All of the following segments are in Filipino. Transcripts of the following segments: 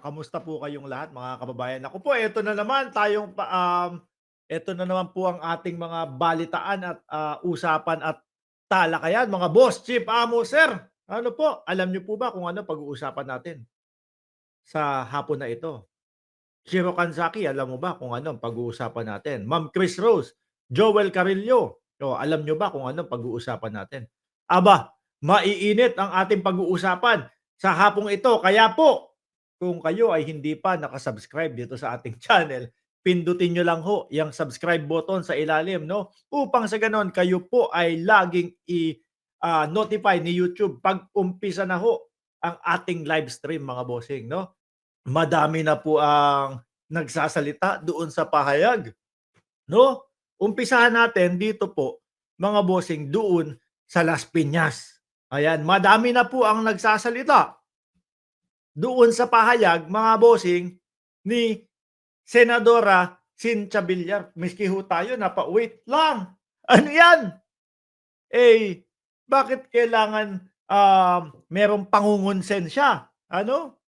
Kamusta po kayong lahat mga kababayan? Ako po, eto na naman po ang ating mga balitaan at usapan at talakayan mga boss, chief, amo, sir. Ano po, alam niyo po ba kung ano pag-uusapan natin sa hapon na ito? Shiro Kanzaki, alam mo ba kung ano ang pag-uusapan natin? Ma'am Chris Rose, Joel Carillo, alam niyo ba kung ano pag-uusapan natin? Aba, maiinit ang ating pag-uusapan sa hapong ito. Kaya po, kung kayo ay hindi pa nakasubscribe dito sa ating channel, pindutin nyo lang ho yung subscribe button sa ilalim, no? Upang sa ganon, kayo po ay laging i-notify ni YouTube pag umpisa na ho ang ating live stream, mga bossing, no? Madami na po ang nagsasalita doon sa pahayag, no? Umpisahan natin dito po, mga bossing, doon sa Las Piñas. Ayan, madami na po ang nagsasalita doon sa pahayag, mga bossing, ni Senadora Cynthia Villar. Miski ho tayo, wait lang. Ano yan? Eh, bakit kailangan merong pangungonsensya? Ano?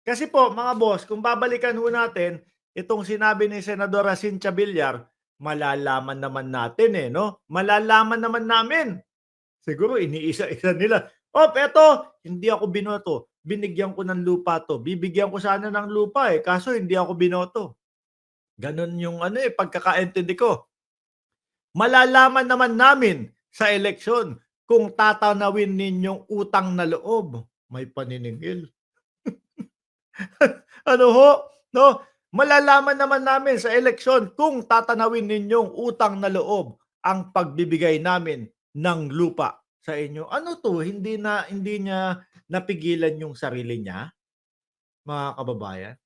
Kasi po, mga boss, kung babalikan ho natin, itong sinabi ni Senadora Cynthia Villar, malalaman naman natin no? Malalaman naman namin. Siguro iniisa-isa nila. Eto, hindi ako binoto. Binigyan ko ng lupa 'to. Bibigyan ko sana ng lupa kaso hindi ako binoto. Gano'n yung pagkakaintindi ko. Malalaman naman namin sa eleksyon kung tatanawin ninyong utang na loob. May paniningil. Ano ho, 'no? Malalaman naman namin sa eleksyon kung tatanawin ninyong utang na loob ang pagbibigay namin ng lupa sa inyo. Ano 'to, hindi niya napigilan yung sarili niya, mga kababayan?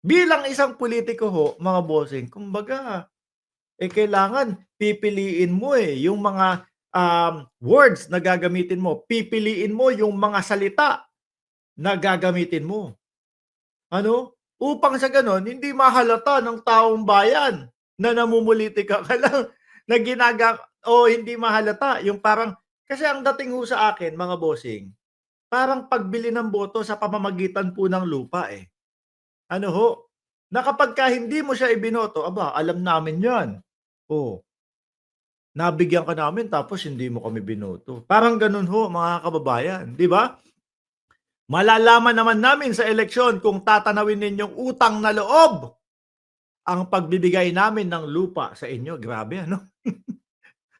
Bilang isang politiko ho, mga bossing, kumbaga, kailangan pipiliin mo yung mga, words na gagamitin mo. Pipiliin mo yung mga salita na gagamitin mo. Ano? Upang sa gano'n hindi mahalata ng taong bayan na namumulitika ka lang na o hindi mahalata yung parang kasi ang dating ho sa akin, mga bossing, parang pagbili ng boto sa pamamagitan po ng lupa Ano ho, na kapagka hindi mo siya ibinoto, aba, alam namin 'yan. Oh, nabigyan ka namin tapos hindi mo kami binoto. Parang gano'n ho, mga kababayan, 'di ba? Malalaman naman namin sa eleksyon kung tatanawin ninyong utang na loob ang pagbibigay namin ng lupa sa inyo. Grabe ano?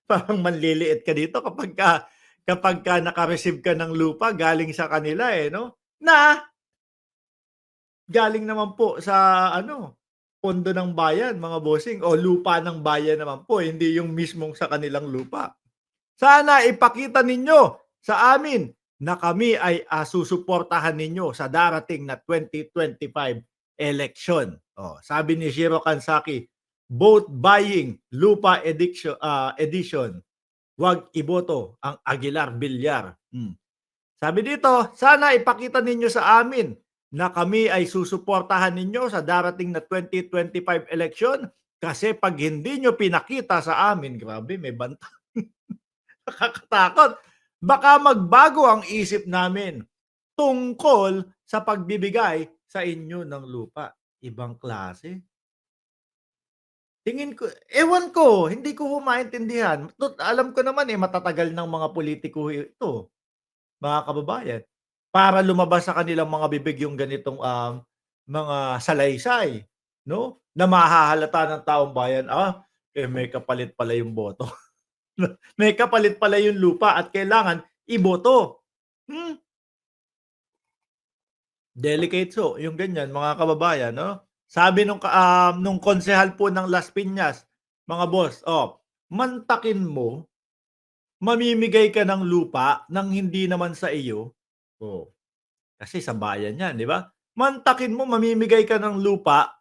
Parang manliliit ka dito kapagka naka-receive ka ng lupa galing sa kanila 'no? Na galing naman po sa pondo ng bayan, mga bossing, o lupa ng bayan naman po, hindi yung mismong sa kanilang lupa. Sana ipakita ninyo sa amin na kami ay susuportahan ninyo sa darating na 2025 election. Sabi ni Shiro Kansaki, vote buying lupa edition. Huwag iboto ang Aguilar Villar. Sabi dito, sana ipakita ninyo sa amin na kami ay susuportahan ninyo sa darating na 2025 election kasi pag hindi nyo pinakita sa amin, grabe, may banta. Nakakatakot. Baka magbago ang isip namin tungkol sa pagbibigay sa inyo ng lupa. Ibang klase. Tingin ko, ewan ko, hindi ko maintindihan. Alam ko naman matatagal ng mga politiko ito, mga kababayan. Para lumabas sa kanilang mga bibig yung ganitong mga salaysay, no? Na mahahalata ng taong bayan, may kapalit pala yung boto. May kapalit pala yung lupa at kailangan iboto. Delicate yung ganyan, mga kababayan, no? Sabi nung konsehal po ng Las Piñas, mga boss, mantakin mo, mamimigay ka ng lupa nang hindi naman sa iyo. Kasi sa bayan 'yan, 'di ba? Mantakin mo, mamimigay ka ng lupa,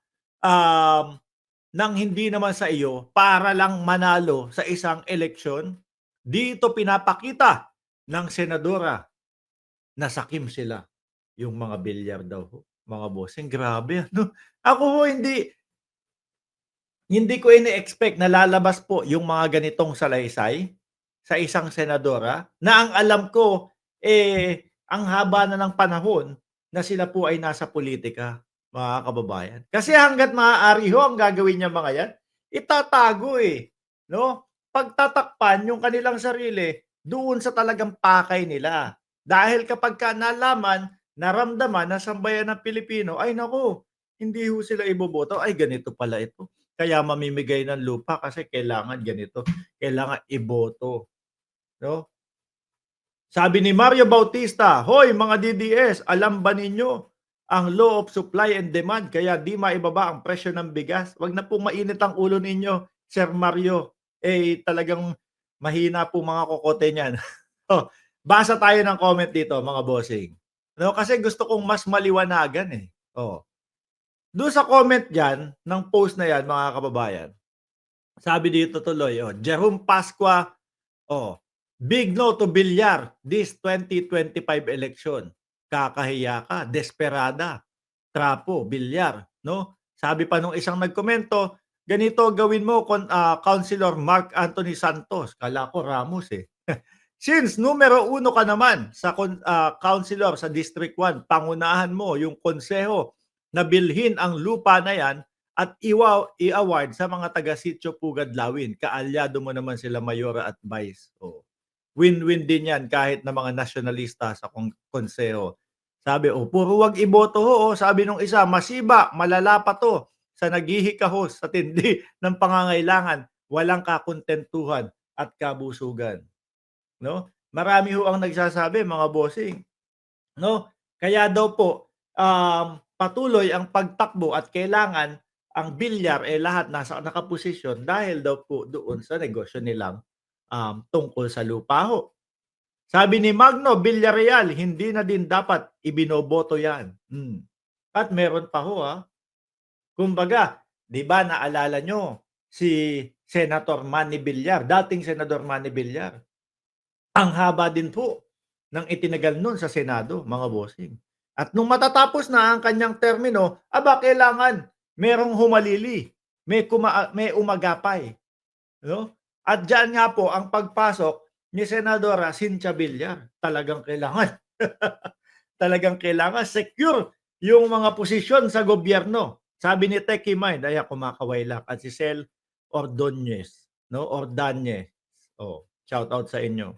nang hindi naman sa iyo para lang manalo sa isang eleksyon. Dito pinapakita ng senadora na sakim sila. Yung mga bilyar daw ho, mga bossing, grabe ano. Ako ho hindi ko ini-expect na lalabas po yung mga ganitong salaysay sa isang senadora na ang alam ko, ang haba na ng panahon na sila po ay nasa politika, mga kababayan. Kasi hangga't maaari ho ang gagawin niyang mga 'yan, itatago, eh, 'no? Pagtatakpan yung kanilang sarili doon sa talagang pakay nila. Dahil kapagka nalaman, naramdaman ng sambayan ng Pilipino, ay naku, hindi ho sila iboboto, ay ganito pala ito. Kaya mamimigay ng lupa kasi kailangan ganito, kailangan iboto, 'no? Sabi ni Mario Bautista, "Hoy mga DDS, alam ba ninyo ang law of supply and demand kaya di maibaba ang presyo ng bigas?" Wag na pong mainit ang ulo ninyo, Sir Mario. Eh, talagang mahina po mga kokote niyan. Oh, basa tayo ng comment dito mga bossing. No, kasi gusto kong mas maliwanagan, eh. Oh, do'n sa comment diyan ng post na 'yan mga kababayan, sabi dito tuloy, Jerome Pascua. Oh, big no to Villar this 2025 election. Kakahiya ka, desperada, trapo, Villar, 'no? Sabi pa nung isang nagkomento, ganito gawin mo Councilor Mark Anthony Santos. Kala ko Ramos, eh. Since numero 1 ka naman sa councilor sa District 1, pangunahan mo yung konseho na bilhin ang lupa na yan at i-award sa mga taga-sitio Pugad Lawin. Kaalyado mo naman sila Mayora at Vice. Oh. Win-win din yan kahit na mga nasyonalista sa konseho. Sabi, puro wag iboto ho. Sabi nung isa, masiba, malala pa to sa naghihikahos sa tindi ng pangangailangan. Walang kakontentuhan at kabusugan. No? Marami ho ang nagsasabi, mga bossing. No? Kaya daw po, patuloy ang pagtakbo at kailangan ang Villar lahat nasa nakaposisyon dahil daw po doon sa negosyo nilang tungkol sa lupa ho. Sabi ni Magno Villarreal, hindi na din dapat ibinoboto yan. At meron pa ho kumbaga, di ba naalala nyo si Senator Manny Villar, dating Senador Manny Villar. Ang haba din po ng itinagal nun sa Senado, mga bossing. At nung matatapos na ang kanyang termino, kailangan merong humalili, may umagapay. No? At diyan nga po ang pagpasok ni Senadora Cynthia Villar. Talagang kailangan. Talagang kailangan secure yung mga posisyon sa gobyerno. Sabi ni Techie Mind, kumakaway lang. At si Sel Ordonez, no? Ordonez. Shout out sa inyo.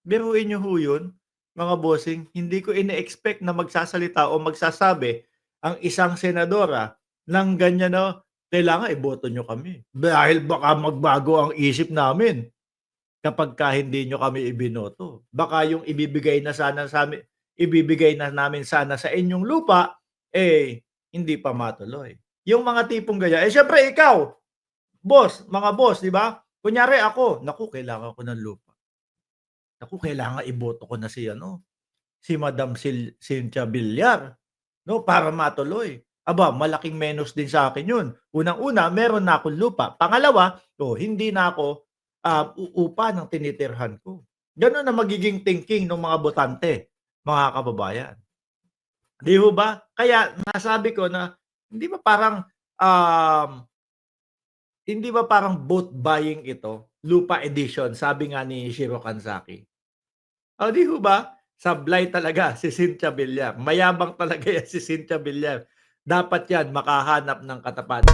Biruin niyo ho yun, mga bossing. Hindi ko ine-expect na magsasalita o magsasabi ang isang senadora ng ganyan na kailangan iboto nyo kami. Dahil baka magbago ang isip namin kapagka hindi nyo kami ibinoto. Baka yung ibibigay na namin sana sa inyong lupa, hindi pa matuloy. Yung mga tipong ganyan. Syempre ikaw, mga boss, di ba? Kunyari ako, naku, kailangan ko ng lupa. Naku, kailangan iboto ko na si Madam Cynthia Villar, no, para matuloy. Malaking menos din sa akin yun. Unang-una, meron na akong lupa. Pangalawa, hindi na ako uupa ng tinitirhan ko. Gano'n na magiging thinking ng mga botante, mga kababayan. Di ho ba? Kaya nasabi ko na hindi ba parang vote buying ito? Lupa edition, sabi nga ni Shiro Kansaki. Di ho ba? Sablay talaga si Cynthia Villar. Mayabang talaga yan si Cynthia Villar. Dapat yan makahanap ng katapat.